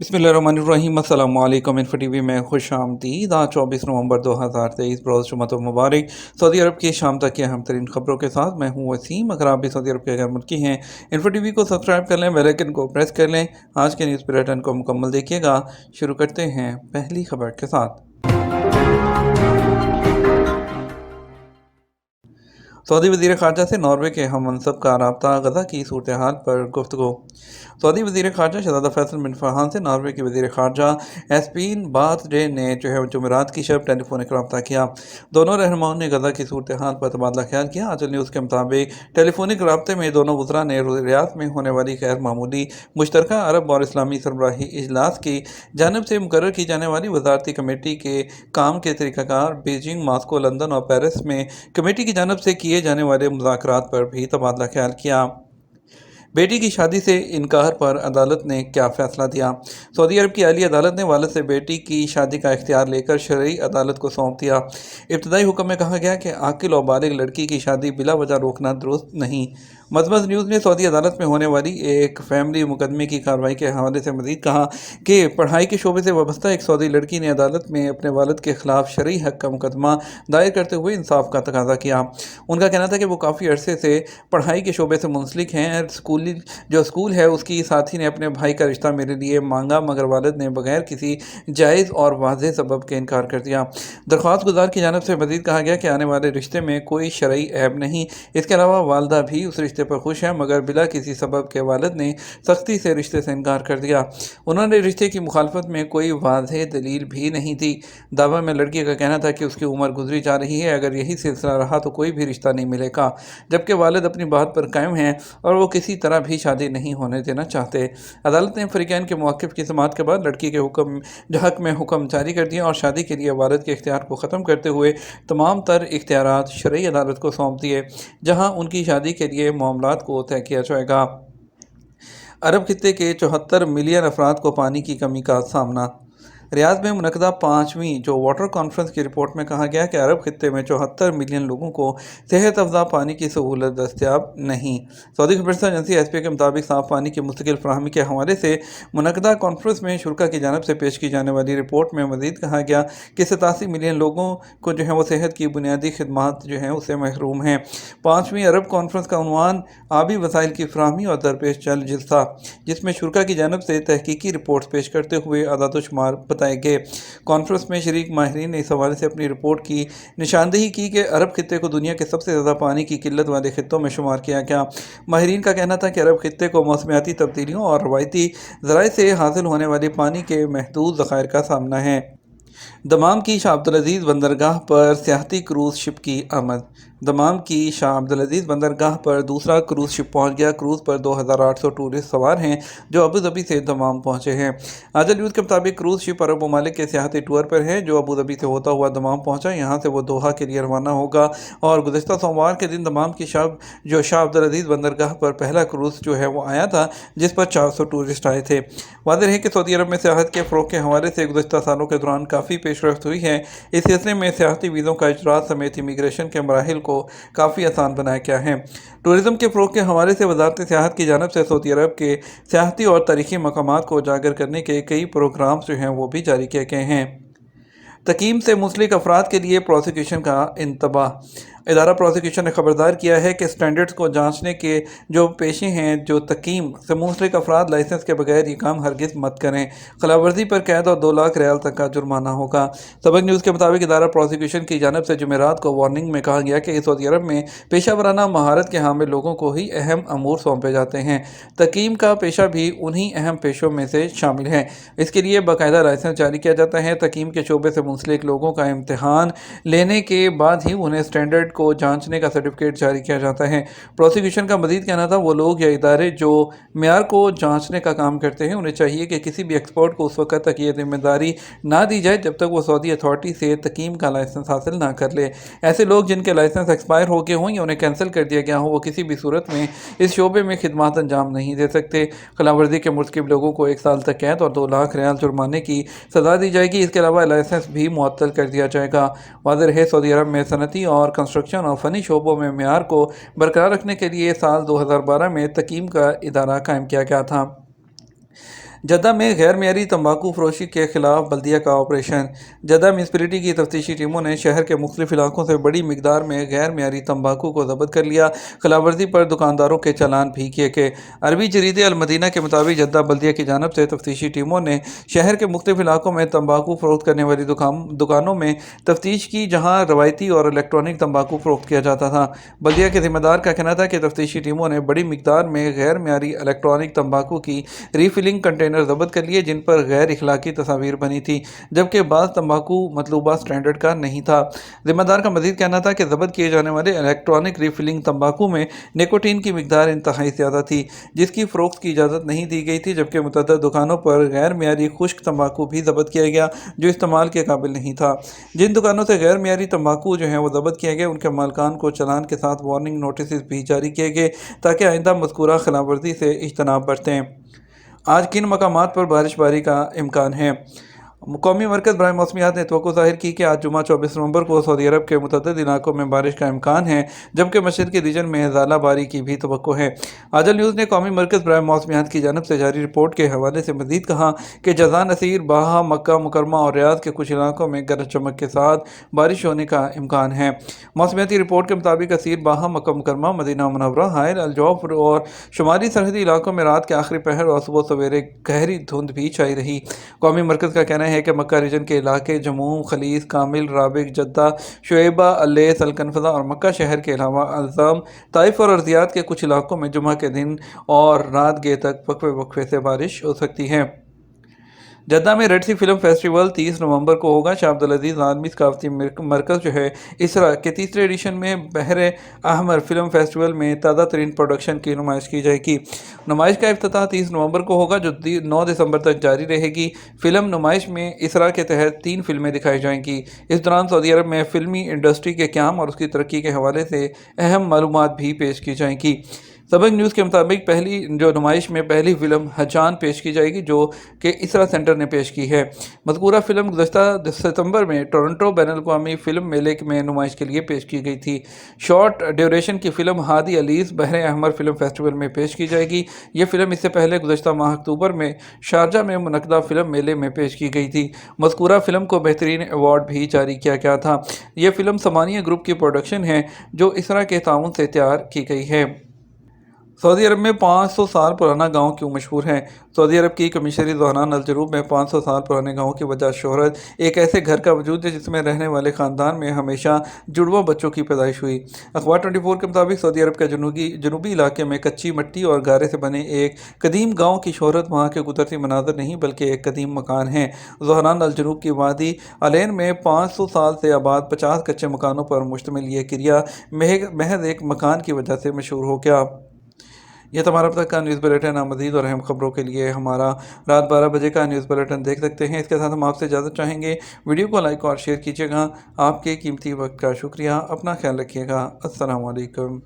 बिस्मिल्लाहिर्रहमानिर्रहीम। अस्सलाम वालेकुम। इन्फो टीवी में खुश आमदीद। आज 24 नवंबर 2023 रोज़ जुम्मत मुबारक। सऊदी अरब की शाम तक की अहम तरीन खबरों के साथ मैं हूँ वसीम। अगर आप भी सऊदी अरब के गैर मुल्की हैं, इन्फो टीवी को सब्सक्राइब कर लें, बेल आइकन को प्रेस कर लें। आज के न्यूज़ बुलेटिन को मुकम्मल देखिएगा। शुरू करते हैं पहली खबर के साथ। सऊदी वज़ीर ख़ारजा से नॉर्वे के हम मनसब का राब्ता, गज़ा की सूरत हाल पर गुफ्तगू। सऊदी वज़ीर ख़ारजा शहज़ादा फैसल बिन फरहान से नॉर्वे के वज़ीर ख़ारजा एस्पीन बार्थडे ने जुमेरात की शब टेलीफोनिक रब्ता किया। दोनों रहनुमाओं ने गज़ा की सूरत हाल पर तबादला ख्याल किया। आजल न्यूज़ के मुताबिक टेलीफोनिक रब्ते में दोनों वज़रा ने रियाद में होने वाली गैर मामूली मुश्तरका अरब और इस्लामी सरबराही इजलास की जानब से मुकर्रर की जाने वाली वज़ारती कमेटी के काम के तरीक़ाकार, बीजिंग, मास्को, लंदन और पेरिस में कमेटी की जानब से किए जाने वाले मुज़ाकरात पर भी तबादला ख्याल किया। बेटी की शादी से इनकार पर अदालत ने क्या फ़ैसला दिया। सऊदी अरब की आली अदालत ने वालिद से बेटी की शादी का इख्तियार लेकर शरई अदालत को सौंप दिया। इब्तदाई हुक्म में कहा गया कि आकिल और बालिग लड़की की शादी बिला वजह रोकना दुरुस्त नहीं। मज़मज़ न्यूज़ ने सऊदी अदालत में होने वाली एक फैमिली मुकदमे की कार्रवाई के हवाले से मज़ीद कहा कि पढ़ाई के शोबे से वाबस्ता एक सऊदी लड़की ने अदालत में अपने वालिद के ख़िलाफ़ शरई हक़ का मुकदमा दायर करते हुए इंसाफ का तकाजा किया। उनका कहना था कि वो काफ़ी अरसे से पढ़ाई के शोबे से मुंसलिक हैं। स्कूल है उसकी साथी ने अपने भाई का रिश्ता मेरे लिए मांगा, मगर वालिद ने बगैर किसी जायज़ और वाज़ेह सबब के इनकार कर दिया। दरख्वास्त गुजार की जानब से मज़ीद कहा गया कि आने वाले रिश्ते में कोई शरई ऐब नहीं। इसके अलावा वालदा भी उस रिश्ते पर खुश है, मगर बिला किसी सबब के वालिद ने सख्ती से रिश्ते से इनकार कर दिया। उन्होंने रिश्ते की मुखालफत में कोई वाज़ेह दलील भी नहीं दी। दावा में लड़की का कहना था कि उसकी उम्र गुजरी जा रही है, अगर यही सिलसिला रहा तो कोई भी रिश्ता नहीं मिलेगा, जबकि वालिद अपनी बात पर कायम हैं और वो किसी तरह भी शादी नहीं होने देना चाहते। अदालत ने फरीकैन के मौक़िफ़ की समाअत के बाद लड़की के हक़ में हुक्म जारी कर दिया और शादी के लिए वालिद के इख्तियार को ख़त्म करते हुए तमाम तर इख्तियारात शरई अदालत को सौंप दिए, जहाँ उनकी शादी के लिए मामलात को तय किया जाएगा। अरब खित्ते के 74 मिलियन अफराद को पानी की कमी का सामना। रियाद में मुनक़दा 5वीं जो वाटर कॉन्फ्रेंस की रिपोर्ट में कहा गया कि अरब खित्ते में 74 मिलियन लोगों को सेहत अफ़ज़ा पानी की सहूलत दस्तियाब नहीं। सऊदी खबरसां एजेंसी एसपी के मुताबिक साफ़ पानी की मुस्तकिल फ़राहमी के हवाले से मुनक़दा कॉन्फ्रेंस में शुरा की जानब से पेश की जाने वाली रिपोर्ट में मज़ीद कहा गया कि 87 मिलियन लोगों को वो सेहत की बुनियादी खदमात उससे महरूम हैं। 5वीं अरब कॉन्फ्रेंस का उन्वान आबी वसाइल की फ़राहमी और दरपेश चल जिल्सा, जिसमें शुरा की जानब से तहकीकी रिपोर्ट पेश करते हुए अदाद-ओ-शुमार बताए गए। कॉन्फ्रेंस में शरीक माहिरीन ने इस हवाले से अपनी रिपोर्ट की निशानदेही की कि अरब खित्ते को दुनिया के सबसे ज़्यादा पानी की किल्लत वाले खित्तों में शुमार किया गया। माहिरीन का कहना था कि अरब खित्ते को मौसमियाती तब्दीलियों और रवायती ज़राए से हासिल होने वाले पानी के महदूद ज़खायर का सामना है। दमाम की शाह अब्दुल अज़ीज़ बंदरगाह पर सियाहती क्रूज़ शिप की आमद। दमाम की शाह अब्दुल अज़ीज़ बंदरगाह पर दूसरा क्रूज़ शिप पहुंच गया। क्रूज़ पर 2800 टूरिस्ट सवार हैं जो अबू धाबी से दमाम पहुंचे हैं। आजल न्यूज़ के मुताबिक क्रूज़ शिप अरब ममालिक के सियाहती टूर पर है जो अबू धाबी से होता हुआ दमाम पहुंचा। यहाँ से वो दोहा के लिए रवाना होगा और गुज़श्ता सोमवार के दिन दमाम की शाह अब्दुल अज़ीज़ बंदरगाह पर पहला क्रूज़ वो आया था, जिस पर 400 टूरिस्ट आए थे। वाज़ेह है कि सऊदी अरब में सियाहत के फ़रोग़ के हवाले से गुज़श्ता सालों के दौरान काफ़ी पेशरफ्त हुई है। इस सिलसिले में सियाहती वीज़ों का इजरात समेत इमिग्रेशन के मराहिल को काफ़ी आसान बनाया गया है। टूरिज़म के फ़रोग़ के हवाले से वज़ारत सियाहत की जानब से सऊदी अरब के सियाहती और तारीख़ी मकामात को उजागर करने के कई प्रोग्राम्स वो भी जारी किए गए हैं। तकीम से मुंसलिक अफराद के लिए प्रोसिक्यूशन का इंतबाह। इदारा प्रोसिक्यूशन ने खबरदार किया है कि स्टैंडर्ड्स को जांचने के जो पेशे हैं जो तकीम से मुंसलिक अफराद लाइसेंस के बगैर ये काम हरगिज़ मत करें। खिलाफवर्जी पर कैद और 2 लाख रियाल तक का जुर्माना होगा। सबक न्यूज़ के मुताबिक इदारा प्रोसिक्यूशन की जानब से जुमेरात को वार्निंग में कहा गया कि सऊदी अरब में पेशा वराना महारत के हामिल लोगों को ही अहम अमूर सौंपे जाते हैं। तकीम का पेशा भी उन्हीं अहम पेशों में से शामिल है। इसके लिए बाकायदा लाइसेंस जारी किया जाता है। तकीम के शोबे से मुंसलिक लोगों का इम्तहान लेने के बाद ही उन्हें स्टैंडर्ड को जांचने का सर्टिफिकेट जारी किया जाता है। प्रोसिक्यूशन का मजीद कहना था वो लोग या इदारे जो मेयार को जांचने का काम करते हैं उन्हें चाहिए कि किसी भी एक्सपर्ट को उस वक्त तक ये जिम्मेदारी ना दी जाए जब तक वो सऊदी अथॉरिटी से तकीम का लाइसेंस हासिल ना कर ले। ऐसे लोग जिनके लाइसेंस एक्सपायर हो गए हों या उन्हें कैंसिल कर दिया गया हो वो किसी भी सूरत में इस शोबे में खिदमात अंजाम नहीं दे सकते। खिलाफवर्जी के मुर्तकिब लोगों को 1 साल तक कैद और 2 लाख रियाल जुर्माने की सज़ा दी जाएगी। इसके अलावा लाइसेंस भी मुअत्तल कर दिया जाएगा। वाज़ेह है सऊदी अरब में सनती और कंस्ट्रक्शन और फ़नी शोबों में मेयार को बरकरार रखने के लिए साल 2012 में तकीम का इदारा कायम किया गया था। جدہ میں غیر معیاری تمباکو فروشی کے خلاف بلدیہ کا آپریشن۔ جدہ میونسپلٹی کی تفتیشی ٹیموں نے شہر کے مختلف علاقوں سے بڑی مقدار میں غیر معیاری تمباکو کو ضبط کر لیا۔ خلاف ورزی پر دکانداروں کے چالان بھی کیے گئے۔ عربی جریدے المدینہ کے مطابق جدہ بلدیہ کی جانب سے تفتیشی ٹیموں نے شہر کے مختلف علاقوں میں تمباکو فروخت کرنے والی دکانوں میں تفتیش کی، جہاں روایتی اور الیکٹرانک تمباکو فروخت کیا جاتا تھا۔ بلدیہ کے ذمہ دار کا کہنا تھا کہ تفتیشی ٹیموں نے بڑی مقدار میں غیر معیاری الیکٹرانک تمباکو کی ریفلنگ کنٹینر ضبط کر لیے، جن پر غیر اخلاقی تصاویر بنی تھی، جبکہ بعض تمباکو مطلوبہ سٹینڈرڈ کا نہیں تھا۔ ذمہ دار کا مزید کہنا تھا کہ ضبط کیے جانے والے الیکٹرانک ریفلنگ تمباکو میں نیکوٹین کی مقدار انتہائی زیادہ تھی، جس کی فروخت کی اجازت نہیں دی گئی تھی، جبکہ متعدد دکانوں پر غیر معیاری خشک تمباکو بھی ضبط کیا گیا جو استعمال کے قابل نہیں تھا۔ جن دکانوں سے غیر معیاری تمباکو وہ ضبط کیے گئے، ان کے مالکان کو چالان کے ساتھ وارننگ نوٹسز بھی جاری کیے گئے تاکہ آئندہ مذکورہ خلاف ورزی سے اجتناب برتیں۔ آج کن مقامات پر بارش باری کا امکان ہے؟ قومی مرکز برائے موسمیات نے توقع ظاہر کی کہ آج جمعہ 24 نومبر کو سعودی عرب کے متعدد علاقوں میں بارش کا امکان ہے، جبکہ مشرقی ریجن میں ژالہ باری کی بھی توقع ہے۔ آجل نیوز نے قومی مرکز برائے موسمیات کی جانب سے جاری رپورٹ کے حوالے سے مزید کہا کہ جازان، نصیر، باہا، مکہ مکرمہ اور ریاض کے کچھ علاقوں میں گرج چمک کے ساتھ بارش ہونے کا امکان ہے۔ موسمیاتی رپورٹ کے مطابق اسیر، باہا، مکہ مکرمہ، مدینہ منورہ، حائل، الجوف اور شمالی سرحدی علاقوں میں رات کے آخری پہر اور صبح سویرے گہری دھند بھی چھائی رہی۔ قومی مرکز کا کہنا ہے کہ مکہ ریجن کے علاقے جموم، خلیج، کامل، رابغ، جدہ، شعیبہ، اللیث، الکنفذہ اور مکہ شہر کے علاوہ الزام، طائف اور ارضیات کے کچھ علاقوں میں جمعہ کے دن اور رات گئے تک وقفے وقفے سے بارش ہو سکتی ہے۔ جدہ میں ریڈ سی فلم فیسٹیول 30 نومبر کو ہوگا۔ شاہ عبدالعزیز عالمی ثقافتی مرکز اسرا کے تیسرے ایڈیشن میں بحر احمر فلم فیسٹیول میں تازہ ترین پروڈکشن کی نمائش کی جائے گی۔ نمائش کا افتتاح 30 نومبر کو ہوگا، جو 9 دسمبر تک جاری رہے گی۔ فلم نمائش میں اسرا کے تحت 3 فلمیں دکھائی جائیں گی۔ اس دوران سعودی عرب میں فلمی انڈسٹری کے قیام اور اس کی ترقی کے حوالے سے اہم معلومات بھی پیش کی جائیں گی۔ سبق نیوز کے مطابق نمائش میں پہلی فلم حجان پیش کی جائے گی، جو کہ اسرا سینٹر نے پیش کی ہے۔ مذکورہ فلم گزشتہ ستمبر میں ٹورنٹو بین الاقوامی فلم میلے میں نمائش کے لیے پیش کی گئی تھی۔ شارٹ ڈیوریشن کی فلم ہادی علیز بحر احمر فلم فیسٹیول میں پیش کی جائے گی۔ یہ فلم اس سے پہلے گزشتہ ماہ اکتوبر میں شارجہ میں منعقدہ فلم میلے میں پیش کی گئی تھی۔ مذکورہ فلم کو بہترین ایوارڈ بھی جاری کیا گیا تھا۔ یہ فلم ثمانیہ گروپ کی پروڈکشن ہے، جو اسرا کے تعاون سے تیار کی گئی ہے۔ سعودی عرب میں 500 سال پرانا گاؤں کیوں مشہور ہے؟ سعودی عرب کی کمشنری ظہران الجنوب میں 500 سال پرانے گاؤں کی وجہ شہرت ایک ایسے گھر کا وجود ہے جس میں رہنے والے خاندان میں ہمیشہ جڑواں بچوں کی پیدائش ہوئی۔ اخبار 24 کے مطابق سعودی عرب کے جنوبی علاقے میں کچی مٹی اور گارے سے بنے ایک قدیم گاؤں کی شہرت وہاں کے قدرتی مناظر نہیں بلکہ ایک قدیم مکان ہے۔ ظہران الجنوب کی وادی العین میں 500 سال سے آباد 50 کچے مکانوں پر مشتمل یہ قریہ محض ایک مکان کی وجہ سے مشہور ہو گیا۔ یہ تمہارا اب تک کا نیوز بلیٹن۔ مزید اور اہم خبروں کے لیے ہمارا رات 12 بجے کا نیوز بلیٹن دیکھ سکتے ہیں۔ اس کے ساتھ ہم آپ سے اجازت چاہیں گے۔ ویڈیو کو لائک اور شیئر کیجیے گا۔ آپ کے قیمتی وقت کا شکریہ۔ اپنا خیال رکھیے گا۔ السلام علیکم۔